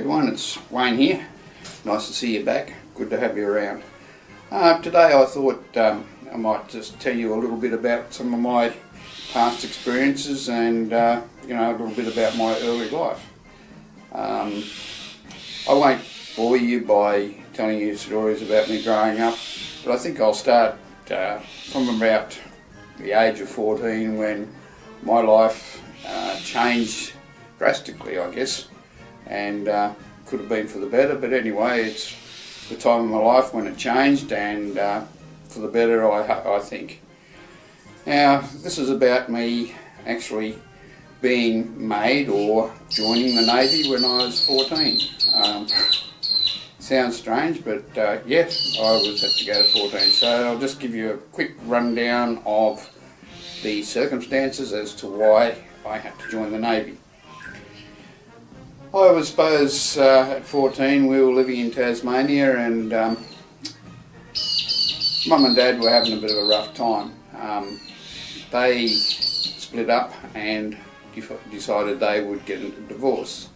everyone, it's Wayne here. Nice to see you back. Good to have you around. Today I thought I might just tell you a little bit about some of my past experiences and a little bit about my early life. I won't bore you by telling you stories about me growing up, but I think I'll start from about the age of 14 when my life changed drastically, I guess, and could have been for the better, but anyway, it's the time of my life when it changed, and for the better, I think. Now, this is about me actually being made or joining the Navy when I was 14. Sounds strange, but yes, I was had to go to 14. So I'll just give you a quick rundown of the circumstances as to why I had to join the Navy. I suppose at 14 we were living in Tasmania, and Mum and Dad were having a bit of a rough time. They split up and decided they would get into divorce.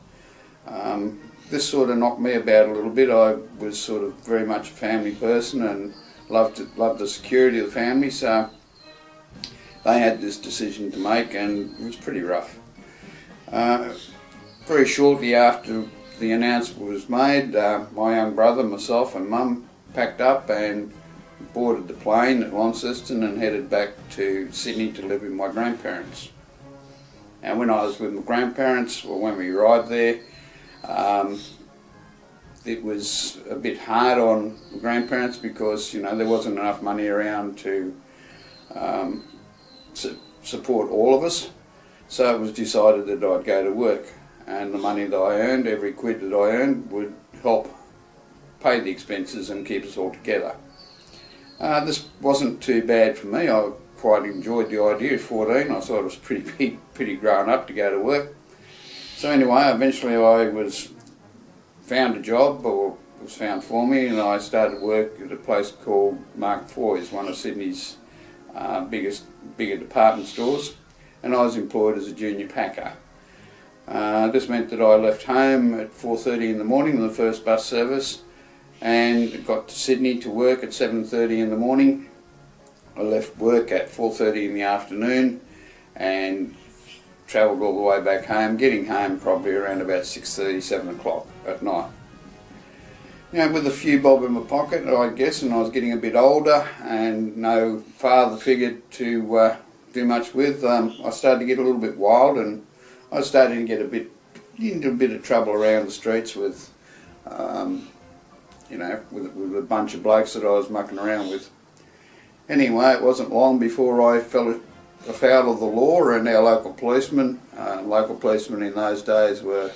This sort of knocked me about a little bit. I was sort of very much a family person and loved the security of the family, so they had this decision to make, and it was pretty rough. Very shortly after the announcement was made, my young brother, myself and Mum packed up and boarded the plane at Launceston and headed back to Sydney to live with my grandparents. And when I was with my grandparents, or when we arrived there, it was a bit hard on the grandparents because there wasn't enough money around to support all of us. So it was decided that I'd go to work, and the money that I earned, every quid that I earned, would help pay the expenses and keep us all together. This wasn't too bad for me. I quite enjoyed the idea at 14. I thought it was pretty grown up to go to work. So anyway, eventually I found a job, or it was found for me, and I started work at a place called Mark Foy's, one of Sydney's bigger department stores, and I was employed as a junior packer. This meant that I left home at 4:30 in the morning on the first bus service and got to Sydney to work at 7:30 in the morning. I left work at 4:30 in the afternoon and travelled all the way back home, getting home probably around about 6:30, 7 o'clock at night. With a few bob in my pocket, I guess, and I was getting a bit older and no father figure to do much with, I started to get a little bit wild, and I was starting to get into a bit of trouble around the streets with with a bunch of blokes that I was mucking around with. Anyway, it wasn't long before I fell afoul of the law and our local policemen. Local policemen in those days were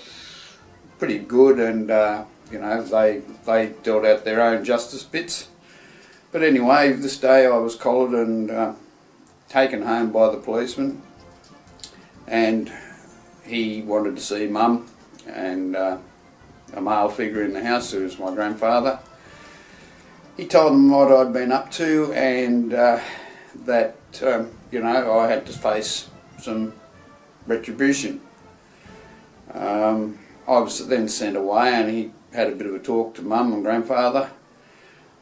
pretty good, and they dealt out their own justice bits. But anyway, this day I was collared and taken home by the policeman, and he wanted to see Mum and a male figure in the house, who was my grandfather. He told them what I'd been up to, and that I had to face some retribution. I was then sent away, and he had a bit of a talk to Mum and grandfather,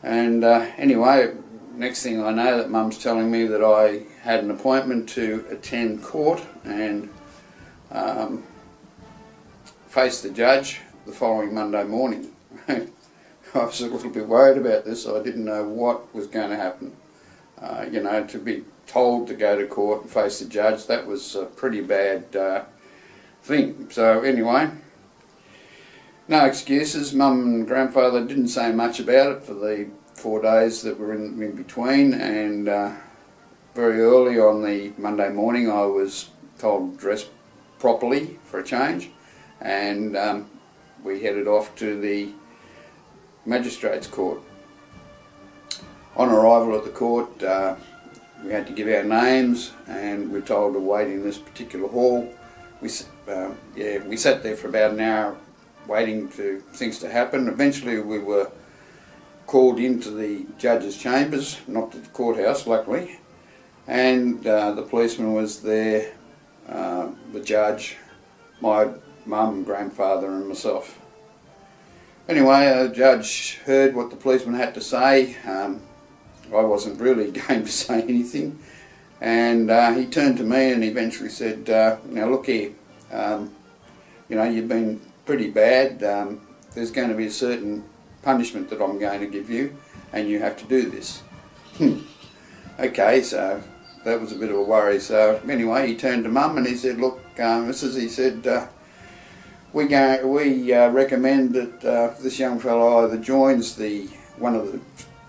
and anyway, next thing I know, that Mum's telling me that I had an appointment to attend court and face the judge the following Monday morning. I was a little bit worried about this. I didn't know what was going to happen. To be told to go to court and face the judge, that was a pretty bad thing. So anyway, no excuses. Mum and grandfather didn't say much about it for the 4 days that were in between, and very early on the Monday morning I was told to dress properly for a change, and we headed off to the magistrate's court. On arrival at the court, we had to give our names, and we were told to wait in this particular hall. We sat there for about an hour waiting for things to happen. Eventually we were called into the judge's chambers, not to the courthouse luckily, and the policeman was there, the judge, my mum, grandfather and myself. Anyway, a judge heard what the policeman had to say. I wasn't really going to say anything, and he turned to me and eventually said, now look here, you know, you've been pretty bad. There's going to be a certain punishment that I'm going to give you, and you have to do this. Okay, so that was a bit of a worry. So anyway, he turned to Mum and he said, look, Mrs., he said, we recommend that this young fellow either joins one of the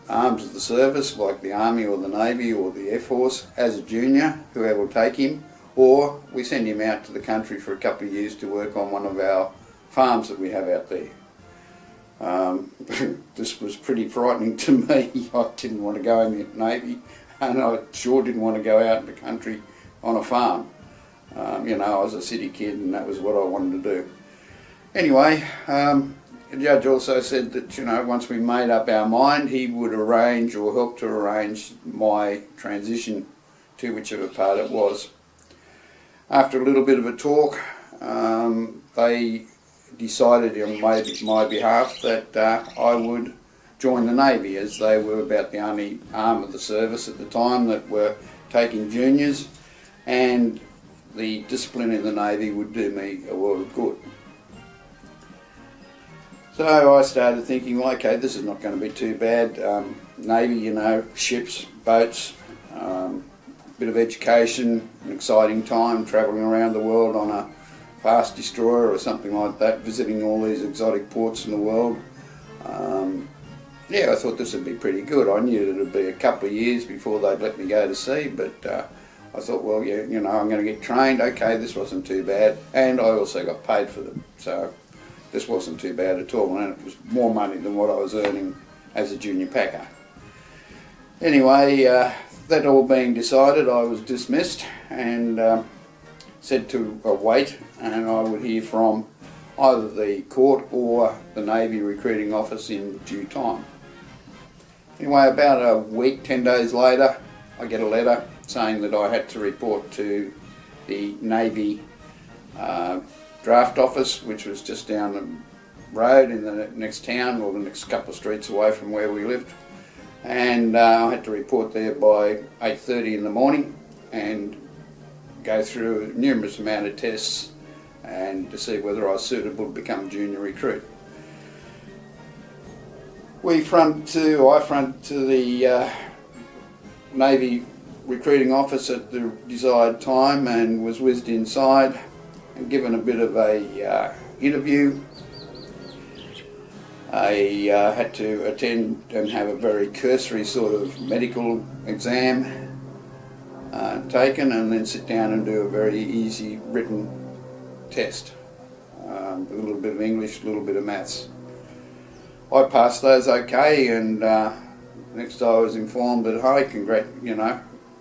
arms of the service, like the Army or the Navy or the Air Force, as a junior, whoever will take him, or we send him out to the country for a couple of years to work on one of our farms that we have out there. This was pretty frightening to me. I didn't want to go in the Navy, and I sure didn't want to go out in the country on a farm. You know, I was a city kid and that was what I wanted to do. Anyway, the judge also said that, you know, once we made up our mind, he would arrange or help to arrange my transition to whichever part it was. After a little bit of a talk, they decided on my behalf that I would join the Navy, as they were about the only arm of the service at the time that were taking juniors, and the discipline in the Navy would do me a world of good. So I started thinking, well, okay, this is not going to be too bad. Navy, you know, ships, boats, bit of education, an exciting time, travelling around the world on a fast destroyer or something like that, visiting all these exotic ports in the world. Yeah, I thought this would be pretty good. I knew that it would be a couple of years before they'd let me go to sea, but I thought, well, yeah, you know, I'm going to get trained. Okay, this wasn't too bad, and I also got paid for them, so this wasn't too bad at all, and it was more money than what I was earning as a junior packer. Anyway, that all being decided, I was dismissed and said to wait, and I would hear from either the court or the Navy recruiting office in due time. Anyway, about a week, 10 days later, I get a letter saying that I had to report to the Navy draft office, which was just down the road in the next town, or the next couple of streets away from where we lived. And I had to report there by 8:30 in the morning and go through a numerous amount of tests and to see whether I was suitable to become a junior recruit. I front to the Navy recruiting office at the desired time and was whizzed inside and given a bit of a interview. I had to attend and have a very cursory sort of medical exam taken, and then sit down and do a very easy written test. A little bit of English, a little bit of maths. I passed those okay, and next I was informed that, hey, you know,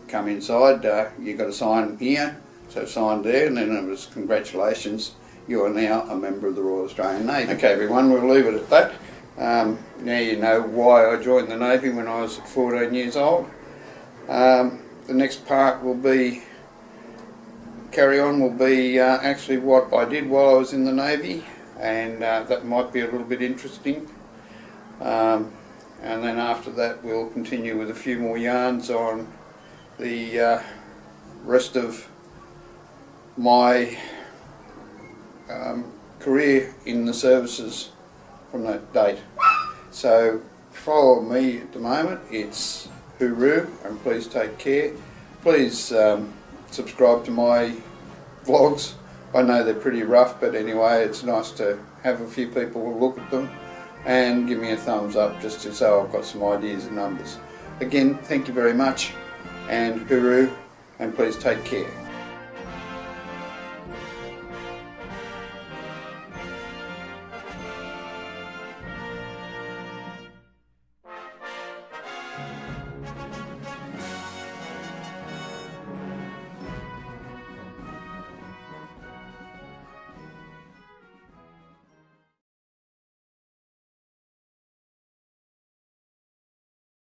come inside, you got to sign here. So signed there, and then it was congratulations, you are now a member of the Royal Australian Navy. Okay everyone, we'll leave it at that. Now you know why I joined the Navy when I was 14 years old. The next part will be, actually what I did while I was in the Navy, and that might be a little bit interesting. And then after that we'll continue with a few more yarns on the rest of my career in the services from that date. So follow me at the moment. It's hooroo, and please take care. Please subscribe to my vlogs. I know they're pretty rough, but anyway, it's nice to have a few people look at them and give me a thumbs up just so I've got some ideas and numbers. Again, thank you very much, and hooroo, and please take care.